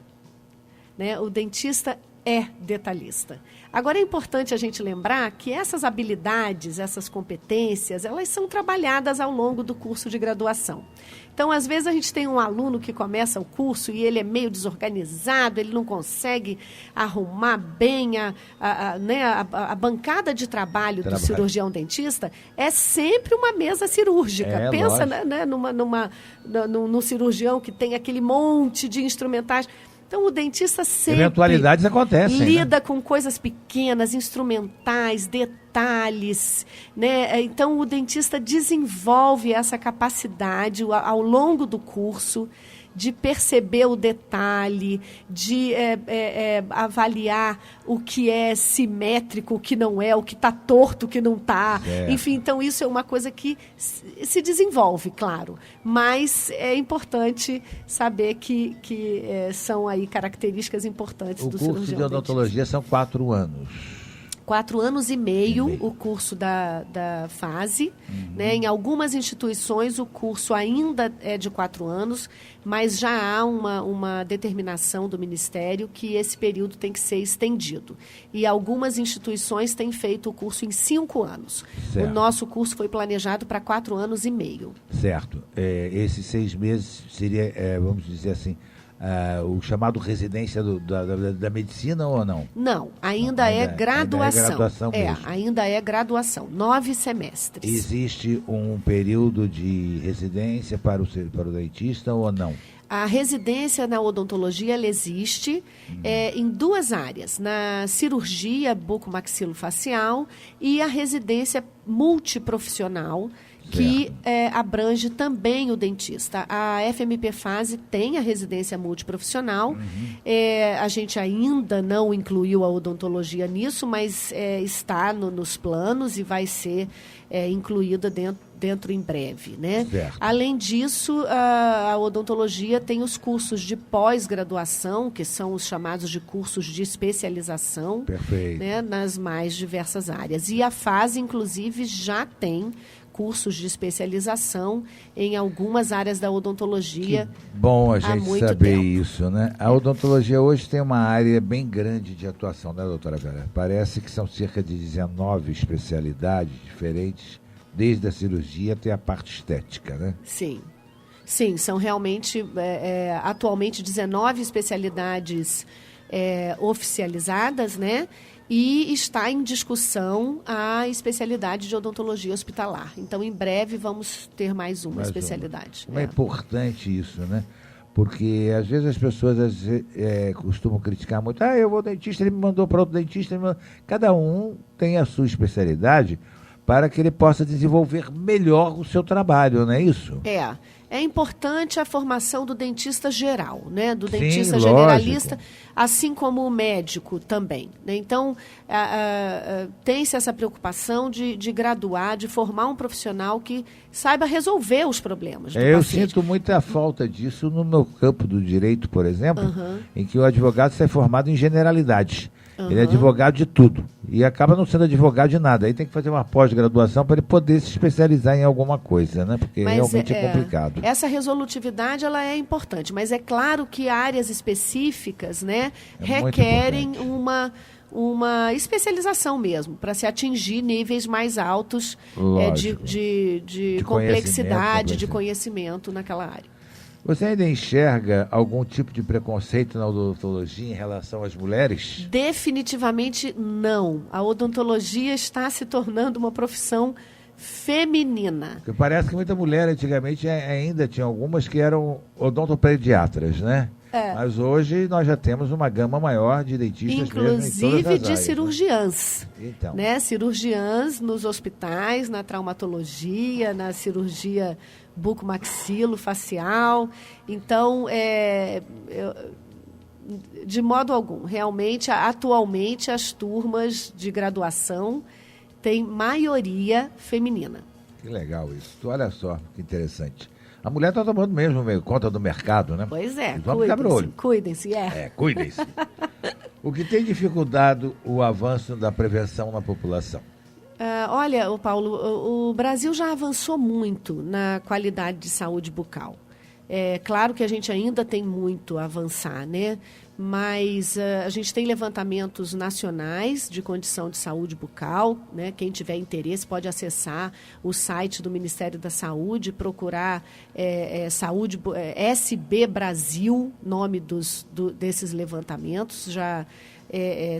né? O dentista é detalhista. Agora, é importante a gente lembrar que essas habilidades, essas competências, elas são trabalhadas ao longo do curso de graduação. Então, às vezes, a gente tem um aluno que começa o curso e ele é meio desorganizado, ele não consegue arrumar bem a bancada de trabalho do cirurgião dentista. É sempre uma mesa cirúrgica. Pensa, né, num cirurgião que tem aquele monte de instrumentais. Então, o dentista sempre eventualidades acontecem, lida, né, com coisas pequenas, instrumentais, detalhes, né? Então, o dentista desenvolve essa capacidade ao longo do curso de perceber o detalhe, de avaliar o que é simétrico, o que não é, o que está torto, o que não está. Enfim, então isso é uma coisa que se desenvolve, claro. Mas é importante saber que são aí características importantes do cirurgião dentista. O curso de odontologia são 4 anos. 4 anos e meio o curso da FASE. Né? Em algumas instituições o curso ainda é de 4 anos, mas já há uma determinação do Ministério que esse período tem que ser estendido. E algumas instituições têm feito o curso em 5 anos. Certo. O nosso curso foi planejado para 4 anos e meio. Certo. Esses 6 meses seria, vamos dizer assim, o chamado residência da medicina ou não? Não, ainda é graduação. Ainda é graduação, 9 semestres. Existe um período de residência para o dentista ou não? A residência na odontologia ela existe em 2 áreas, na cirurgia bucomaxilofacial e a residência multiprofissional, que abrange também o dentista. A FMP FASE tem a residência multiprofissional. A gente ainda não incluiu a odontologia nisso, mas está nos planos e vai ser incluída dentro em breve, né? Além disso, a odontologia tem os cursos de pós-graduação, que são os chamados de cursos de especialização, né, nas mais diversas áreas. E a FASE, inclusive, já tem cursos de especialização em algumas áreas da odontologia. Que bom a gente saber isso, né? A odontologia hoje tem uma área bem grande de atuação, né, doutora Vera? Parece que são cerca de 19 especialidades diferentes, desde a cirurgia até a parte estética, né? Sim. Sim, são realmente, atualmente, 19 especialidades oficializadas, né? E está em discussão a especialidade de odontologia hospitalar. Então, em breve, vamos ter mais uma especialidade. Como é importante isso, né? Porque, às vezes, as pessoas costumam criticar muito. Eu vou ao dentista, ele me mandou para outro dentista. Cada um tem a sua especialidade para que ele possa desenvolver melhor o seu trabalho, não é isso? É importante a formação do dentista geral, né? Do dentista generalista, assim como o médico também, né? Então, tem-se essa preocupação de graduar, de formar um profissional que saiba resolver os problemas do paciente. Eu sinto muita falta disso no meu campo do direito, por exemplo, em que o advogado sai formado em generalidades. Ele é advogado de tudo e acaba não sendo advogado de nada. Aí tem que fazer uma pós-graduação para ele poder se especializar em alguma coisa, né? Porque realmente é complicado. Essa resolutividade ela é importante, mas é claro que áreas específicas, né, requerem uma especialização mesmo, para se atingir níveis mais altos de complexidade, de conhecimento naquela área. Você ainda enxerga algum tipo de preconceito na odontologia em relação às mulheres? Definitivamente não. A odontologia está se tornando uma profissão feminina. Porque parece que muita mulher antigamente ainda tinha algumas que eram odontopediatras, né? Mas hoje nós já temos uma gama maior de dentistas, inclusive de cirurgiãs. Então. Né? Cirurgiãs nos hospitais, na traumatologia, na cirurgia bucomaxilofacial. Então, de modo algum, realmente, atualmente, as turmas de graduação têm maioria feminina. Que legal isso. Olha só, que interessante. A mulher está tomando mesmo conta do mercado, né? Pois é, cuidem-se. Cuidem-se. O que tem dificultado o avanço da prevenção na população? Olha, Paulo, o Brasil já avançou muito na qualidade de saúde bucal. É claro que a gente ainda tem muito a avançar, né? Mas a gente tem levantamentos nacionais de condição de saúde bucal, né? Quem tiver interesse pode acessar o site do Ministério da Saúde, procurar Saúde SB Brasil, nome desses levantamentos. Já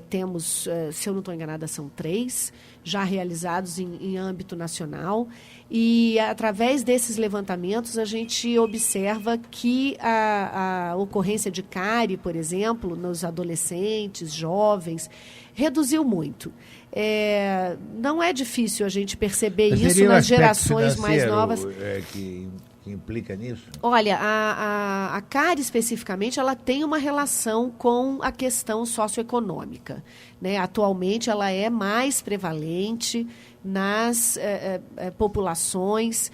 temos, se eu não estou enganada, são 3, já realizados em âmbito nacional. E, através desses levantamentos, a gente observa que a ocorrência de cárie, por exemplo, nos adolescentes, jovens, reduziu muito. Não é difícil a gente perceber isso nas gerações mais novas. Que implica nisso? Olha, a cárie especificamente, ela tem uma relação com a questão socioeconômica, né? Atualmente, ela é mais prevalente nas populações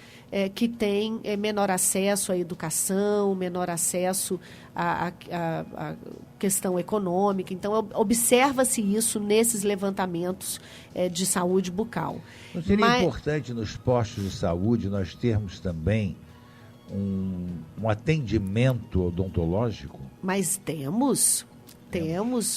que têm menor acesso à educação, menor acesso à questão econômica. Então, observa-se isso nesses levantamentos de saúde bucal. Não seria importante nos postos de saúde nós termos também um atendimento odontológico? Mas temos.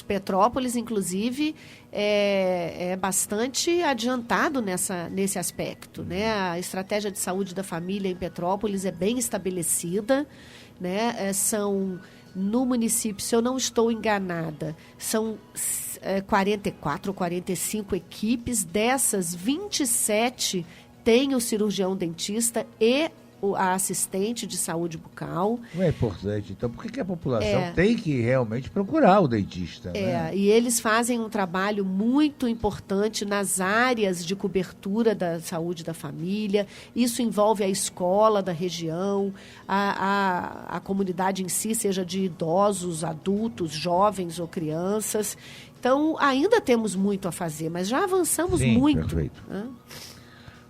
Petrópolis, inclusive, é bastante adiantado nesse aspecto, né? A estratégia de saúde da família em Petrópolis é bem estabelecida, né? No município, se eu não estou enganada, são 44 ou 45 equipes, dessas 27 têm o cirurgião dentista e a assistente de saúde bucal. Não é importante, então, por que a população tem que realmente procurar o dentista? Né? E eles fazem um trabalho muito importante nas áreas de cobertura da saúde da família. Isso envolve a escola da região, a comunidade em si, seja de idosos, adultos, jovens ou crianças. Então, ainda temos muito a fazer, mas já avançamos muito. Perfeito.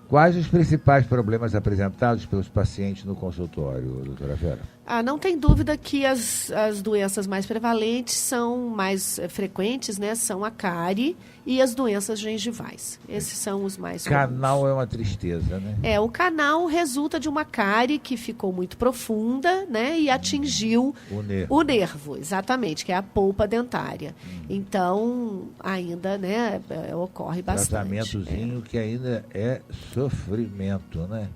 Quais os principais problemas apresentados pelos pacientes no consultório, doutora Vera? Não tem dúvida que as doenças mais prevalentes são mais frequentes, né? São a cárie e as doenças gengivais. Esses são os mais comuns. Canal é uma tristeza, né? O canal resulta de uma cárie que ficou muito profunda, né? E atingiu o nervo, exatamente, que é a polpa dentária. Então, ainda, né, ocorre bastante. Tratamentozinho que ainda é sofrimento, né?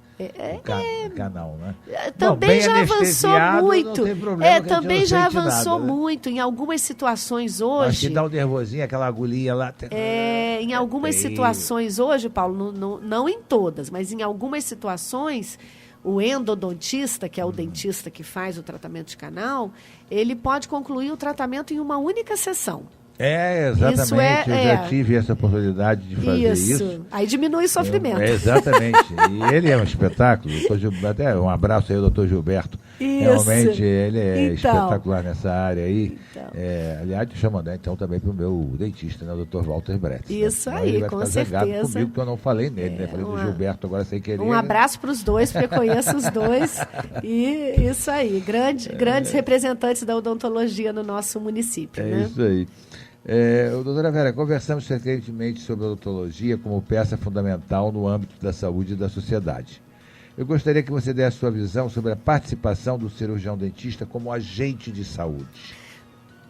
Canal, né? Também já avançou muito. Não tem problema, também já avançou nada, né? muito. Em algumas situações hoje. Acho que dá um nervosinho, aquela agulhinha lá. Em algumas situações hoje, Paulo, não em todas, mas em algumas situações, o endodontista, que é o dentista que faz o tratamento de canal, ele pode concluir o tratamento em uma única sessão. Exatamente. Eu já tive essa oportunidade de fazer isso. Aí diminui o sofrimento. Exatamente. E ele é um espetáculo. Até um abraço aí ao doutor Gilberto. Isso. Realmente ele é espetacular nessa área aí. Aliás, deixa eu mandar então também para o meu dentista, né, o doutor Walter Brett. Isso né? aí, ele vai com ficar certeza. zangado comigo que eu não falei nele, né? Falei do Gilberto agora sem querer. Um abraço para os dois, porque eu conheço os dois. E isso aí, grandes representantes da odontologia no nosso município. Isso aí. Doutora Vera, conversamos frequentemente sobre a odontologia como peça fundamental no âmbito da saúde e da sociedade. Eu gostaria que você desse a sua visão sobre a participação do cirurgião dentista como agente de saúde.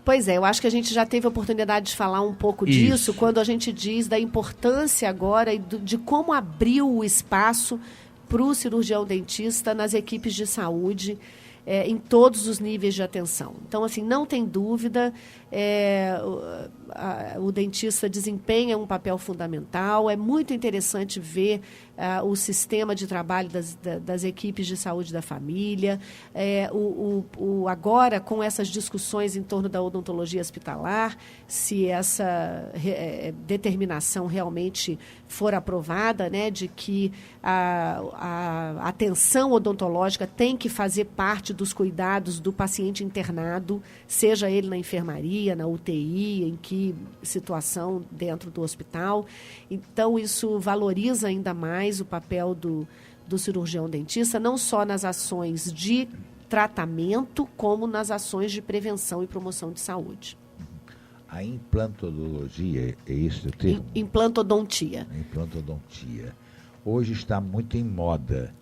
Pois é, eu acho que a gente já teve a oportunidade de falar um pouco disso quando a gente diz da importância agora e de como abriu o espaço para o cirurgião dentista nas equipes de saúde, em todos os níveis de atenção. Então, assim, não tem dúvida, o dentista desempenha um papel fundamental. É muito interessante ver o sistema de trabalho das equipes de saúde da família. Agora, com essas discussões em torno da odontologia hospitalar, se essa determinação realmente for aprovada, né, de que a atenção odontológica tem que fazer parte dos cuidados do paciente internado, seja ele na enfermaria, na UTI, em que situação dentro do hospital. Então, isso valoriza ainda mais o papel do cirurgião dentista, não só nas ações de tratamento, como nas ações de prevenção e promoção de saúde. A implantodologia, é isso o termo? Implantodontia. Implantodontia. Hoje está muito em moda.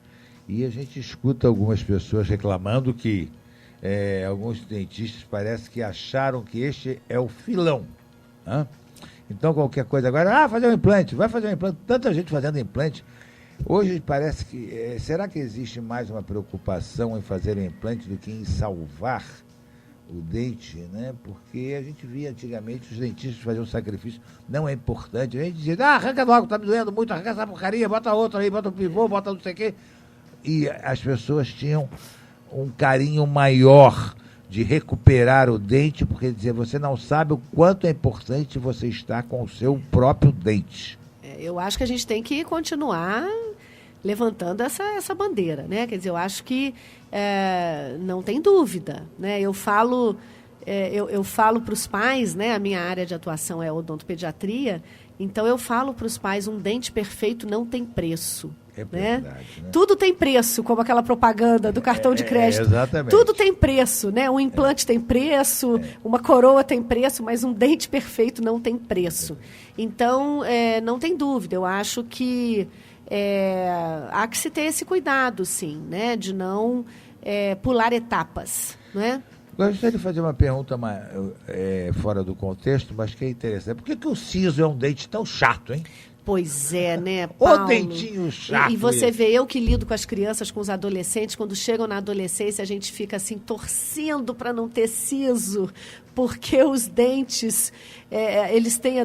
E a gente escuta algumas pessoas reclamando que alguns dentistas parece que acharam que este é o filão. Hein? Então, qualquer coisa agora, fazer um implante, vai fazer um implante. Tanta gente fazendo implante. Hoje parece que... será que existe mais uma preocupação em fazer um implante do que em salvar o dente, né? Porque a gente via antigamente os dentistas faziam um sacrifício. Não é importante. A gente dizia, arranca logo, tá me doendo muito, arranca essa porcaria, bota outra aí, bota o pivô, bota não sei o quê. E as pessoas tinham um carinho maior de recuperar o dente, porque dizia, você não sabe o quanto é importante você estar com o seu próprio dente. Eu acho que a gente tem que continuar levantando essa bandeira, né? Quer dizer, eu acho que não tem dúvida, né? Eu falo para os pais, né? A minha área de atuação é odontopediatria, então eu falo para os pais, um dente perfeito não tem preço. É verdade, né? Tudo tem preço, como aquela propaganda do cartão de crédito. Exatamente. Tudo tem preço, né? Um implante tem preço, uma coroa tem preço, mas um dente perfeito não tem preço. Então, não tem dúvida. Eu acho que há que se ter esse cuidado, sim, né? De não pular etapas, né? Gostaria de fazer uma pergunta fora do contexto, mas que é interessante. Por que o siso é um dente tão chato, hein? Pois é, né, Paulo? O dentinho chato. E você vê, eu que lido com as crianças, com os adolescentes, quando chegam na adolescência, a gente fica assim, torcendo para não ter siso, porque os dentes, eles têm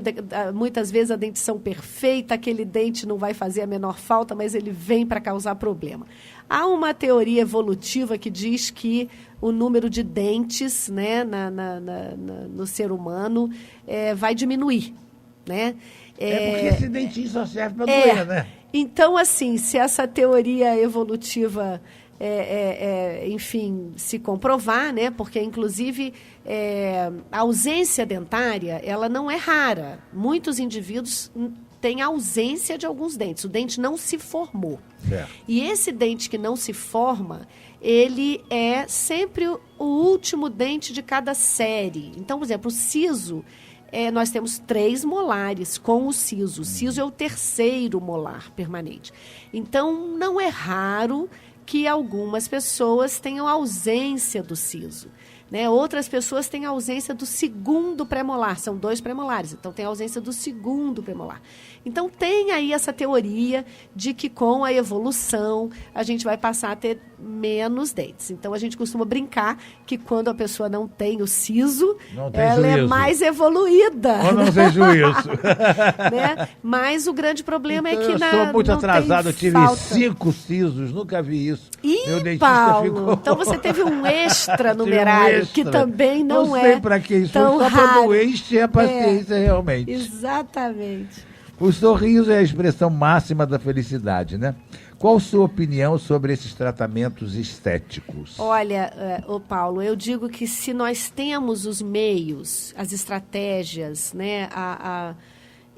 muitas vezes a dentição perfeita, aquele dente não vai fazer a menor falta, mas ele vem para causar problema. Há uma teoria evolutiva que diz que o número de dentes, né, no ser humano vai diminuir, né? Porque esse dentinho só serve para doer, né? Então, assim, se essa teoria evolutiva, enfim, se comprovar, né? Porque, inclusive, a ausência dentária, ela não é rara. Muitos indivíduos têm ausência de alguns dentes. O dente não se formou. Certo. E esse dente que não se forma, ele é sempre o último dente de cada série. Então, por exemplo, o siso... nós temos 3 molares com o siso. O siso é o terceiro molar permanente. Então, não é raro que algumas pessoas tenham ausência do siso, né? Outras pessoas têm ausência do segundo premolar. São 2 premolares, então tem ausência do segundo premolar. Então, tem aí essa teoria de que com a evolução a gente vai passar a ter menos dentes. Então, a gente costuma brincar que quando a pessoa não tem o siso, ela é mais evoluída. Ou não tem juízo. Né? Mas o grande problema então, é que eu sou muito atrasado, eu tive 5 sisos, nunca vi isso. Meu dentista Paulo, ficou... Então você teve um extra numerário, que também não é para que isso tão só raro. Para encher a paciência realmente. Exatamente. O sorriso é a expressão máxima da felicidade, né? Qual a sua opinião sobre esses tratamentos estéticos? Olha, Paulo, eu digo que se nós temos os meios, as estratégias, né,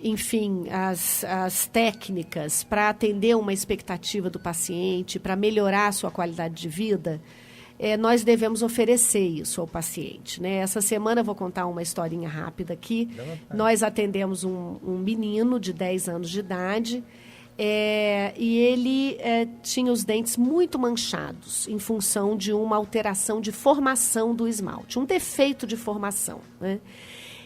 enfim, as técnicas para atender uma expectativa do paciente, para melhorar a sua qualidade de vida, nós devemos oferecer isso ao paciente, né? Essa semana eu vou contar uma historinha rápida aqui. Nós atendemos um menino de 10 anos de idade, e ele tinha os dentes muito manchados em função de uma alteração de formação do esmalte, um defeito de formação, né?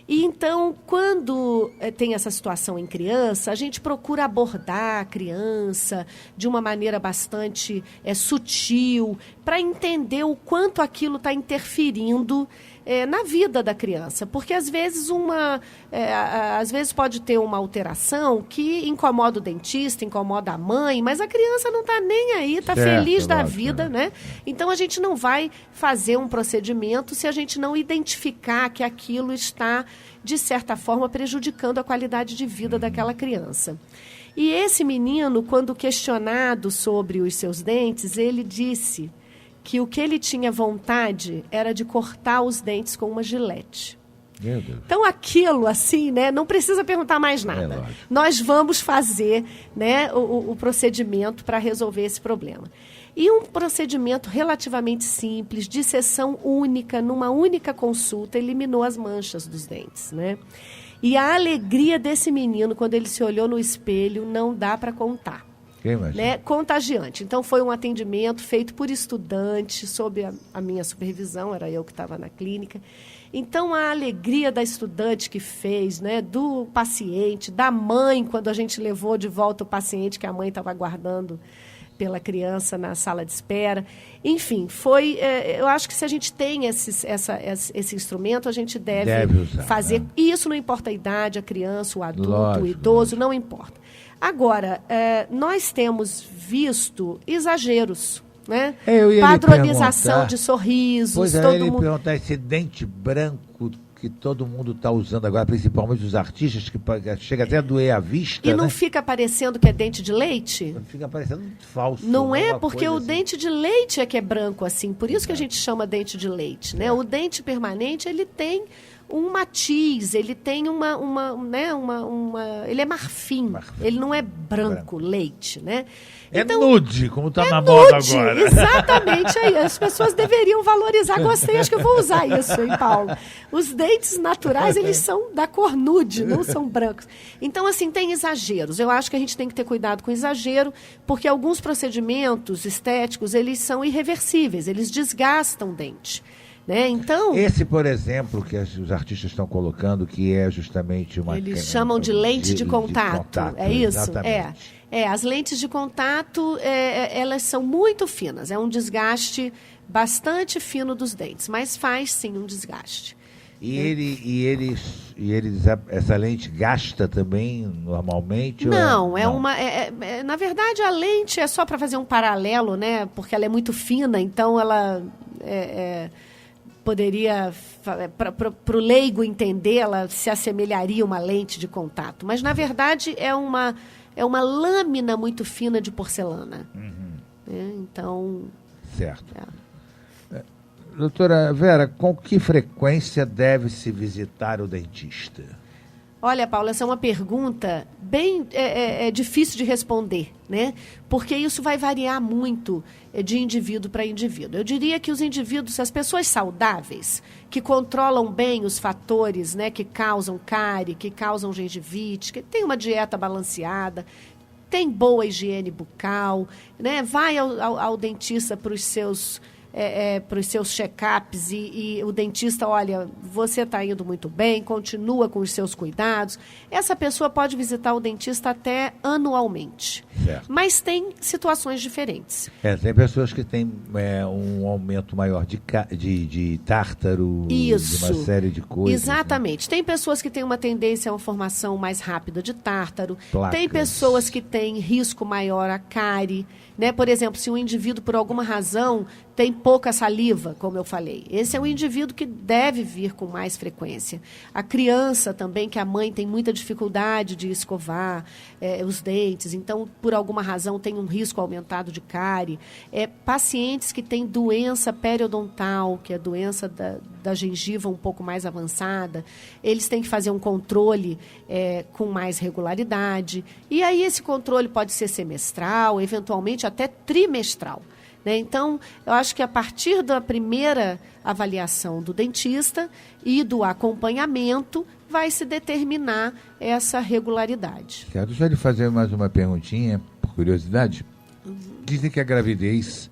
E então, quando tem essa situação em criança, a gente procura abordar a criança de uma maneira bastante sutil, para entender o quanto aquilo está interferindo na vida da criança. Porque, às vezes, às vezes pode ter uma alteração que incomoda o dentista, incomoda a mãe, mas a criança não está nem aí, está feliz da vida, né? Então, a gente não vai fazer um procedimento se a gente não identificar que aquilo está, de certa forma, prejudicando a qualidade de vida daquela criança. E esse menino, quando questionado sobre os seus dentes, ele disse que o que ele tinha vontade era de cortar os dentes com uma gilete. Meu Deus. Então, aquilo, assim, né, não precisa perguntar mais nada. Nós vamos fazer, né, o procedimento para resolver esse problema. E um procedimento relativamente simples, de sessão única, numa única consulta, eliminou as manchas dos dentes, né? E a alegria desse menino, quando ele se olhou no espelho, não dá para contar. Né? Contagiante. Então, foi um atendimento feito por estudante, sob a minha supervisão, era eu que estava na clínica. Então, a alegria da estudante que fez, né, do paciente, da mãe, quando a gente levou de volta o paciente que a mãe estava aguardando pela criança na sala de espera. Enfim, eu acho que se a gente tem esse instrumento, a gente deve usar, fazer. Né? E isso não importa a idade, a criança, o adulto, o idoso, não importa. Agora, nós temos visto exageros, né? Padronização de sorrisos. Pois é, ele perguntar esse dente branco que todo mundo está usando agora, principalmente os artistas, que chega até a doer a vista. E não fica parecendo que é dente de leite? Não fica parecendo falso. Não é, porque o dente de leite é que é branco assim. Por isso que a gente chama dente de leite, né? O dente permanente, ele tem um matiz, ele tem ele é marfim, ele não é branco, leite, né? Então, nude, como está na moda agora. Exatamente, aí as pessoas deveriam valorizar. Gostei, acho que eu vou usar isso, hein, Paulo? Os dentes naturais, eles são da cor nude, não são brancos. Então, assim, tem exageros. Eu acho que a gente tem que ter cuidado com exagero, porque alguns procedimentos estéticos, eles são irreversíveis, eles desgastam o dente. Né? Então, esse, por exemplo, que os artistas estão colocando, que é justamente uma... Eles chamam de lente de contato. É isso? Exatamente. As lentes de contato, elas são muito finas. É um desgaste bastante fino dos dentes, mas faz, sim, um desgaste. Essa lente gasta também normalmente? Não, na verdade, a lente é só para fazer um paralelo, né? Porque ela é muito fina, então ela... poderia, para o leigo entender, ela se assemelharia a uma lente de contato. Mas, na verdade, é uma lâmina muito fina de porcelana. Então... Certo. Doutora Vera, com que frequência deve-se visitar o dentista? Olha, Paula, essa é uma pergunta bem difícil de responder, né? Porque isso vai variar muito de indivíduo para indivíduo. Eu diria que os indivíduos, as pessoas saudáveis, que controlam bem os fatores, né, que causam cárie, que causam gengivite, que tem uma dieta balanceada, tem boa higiene bucal, né? Vai ao dentista para os seus check-ups e o dentista, olha, você está indo muito bem, continua com os seus cuidados. Essa pessoa pode visitar o dentista até anualmente. Certo. Mas tem situações diferentes. Tem pessoas que têm um aumento maior de tártaro, isso, de uma série de coisas. Exatamente. Né? Tem pessoas que têm uma tendência a uma formação mais rápida de tártaro. Placas. Tem pessoas que têm risco maior a cárie. Né? Por exemplo, se um indivíduo, por alguma razão, tem pouca saliva, como eu falei, esse é um indivíduo que deve vir com mais frequência. A criança também, que a mãe tem muita dificuldade de escovar os dentes, então, por alguma razão, tem um risco aumentado de cárie. Pacientes que têm doença periodontal, que é a doença da gengiva um pouco mais avançada, eles têm que fazer um controle com mais regularidade. E aí esse controle pode ser semestral, eventualmente até trimestral. né? Então, eu acho que a partir da primeira avaliação do dentista e do acompanhamento vai se determinar essa regularidade. Certo. Deixa eu lhe fazer mais uma perguntinha, por curiosidade. Dizem que a gravidez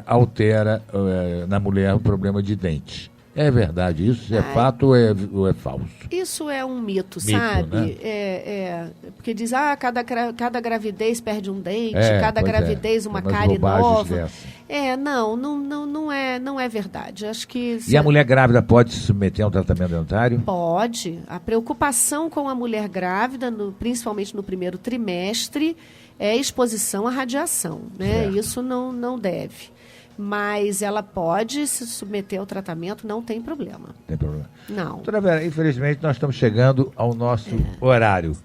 altera na mulher o problema de dente. É verdade isso? É fato ou é falso? Isso é um mito, sabe? Né? Porque diz, cada gravidez perde um dente, cada gravidez uma cárie nova. Não é verdade. Acho que a mulher grávida pode se submeter a um tratamento dentário? Pode. A preocupação com a mulher grávida, principalmente no primeiro trimestre, é exposição à radiação, né? Isso não deve. Mas ela pode se submeter ao tratamento, não tem problema. Tem problema. Não. Doutora Vera, infelizmente nós estamos chegando ao nosso horário.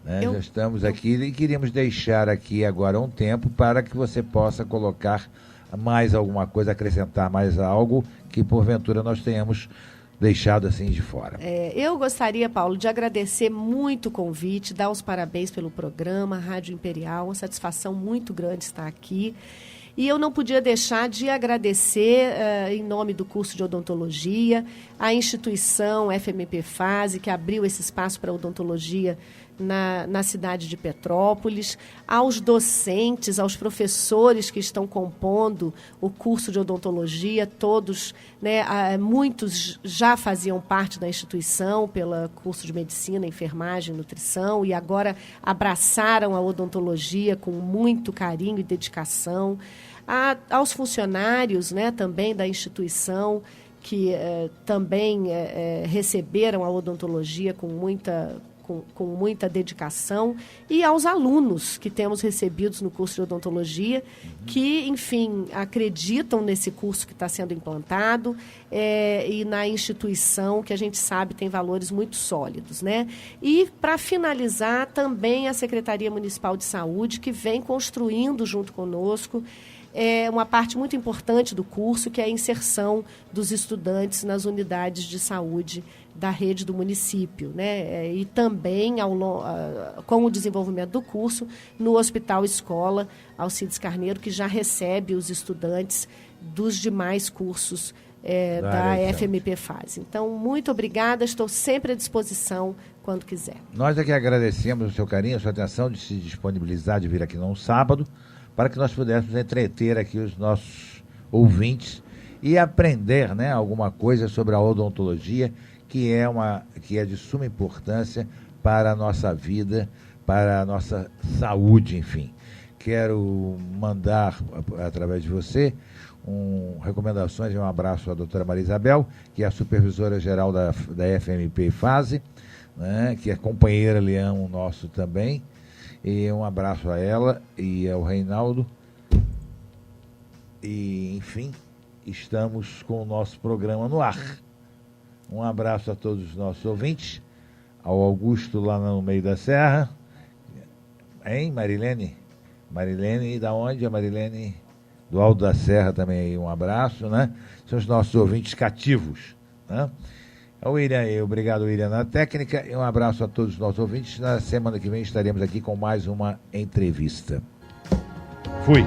Né? Já estamos aqui e queríamos deixar aqui agora um tempo para que você possa colocar mais alguma coisa, acrescentar mais algo que porventura nós tenhamos deixado assim de fora. Eu gostaria, Paulo, de agradecer muito o convite, dar os parabéns pelo programa Rádio Imperial, uma satisfação muito grande estar aqui. E eu não podia deixar de agradecer, em nome do curso de odontologia, a instituição FMP Fase, que abriu esse espaço para odontologia na cidade de Petrópolis, aos docentes, aos professores que estão compondo o curso de odontologia, todos, né, muitos já faziam parte da instituição pelo curso de medicina, enfermagem, nutrição, e agora abraçaram a odontologia com muito carinho e dedicação. Aos funcionários, né, também da instituição, que também receberam a odontologia com muita dedicação, e aos alunos que temos recebidos no curso de odontologia, que, enfim, acreditam nesse curso que está sendo implantado e na instituição, que a gente sabe tem valores muito sólidos, né? E, para finalizar, também a Secretaria Municipal de Saúde, que vem construindo junto conosco uma parte muito importante do curso, que é a inserção dos estudantes nas unidades de saúde da rede do município, né? E também, com o desenvolvimento do curso, no Hospital Escola Alcides Carneiro, que já recebe os estudantes dos demais cursos da FMP Fase. Então, muito obrigada, estou sempre à disposição quando quiser. Nós aqui agradecemos o seu carinho, a sua atenção de se disponibilizar de vir aqui num sábado, para que nós pudéssemos entreter aqui os nossos ouvintes e aprender, né, alguma coisa sobre a odontologia, que é de suma importância para a nossa vida, para a nossa saúde, enfim. Quero mandar, através de você, recomendações e um abraço à doutora Maria Isabel, que é a supervisora-geral da FMP Fase, né, que é companheira leão nosso também. E um abraço a ela e ao Reinaldo. E, enfim, estamos com o nosso programa no ar. Um abraço a todos os nossos ouvintes. Ao Augusto lá no meio da serra. Hein, Marilene? Marilene, da onde? A Marilene do Alto da Serra também aí, um abraço, né? São os nossos ouvintes cativos, né? O William, obrigado, William, na técnica, e um abraço a todos os nossos ouvintes. Na semana que vem estaremos aqui com mais uma entrevista. Fui!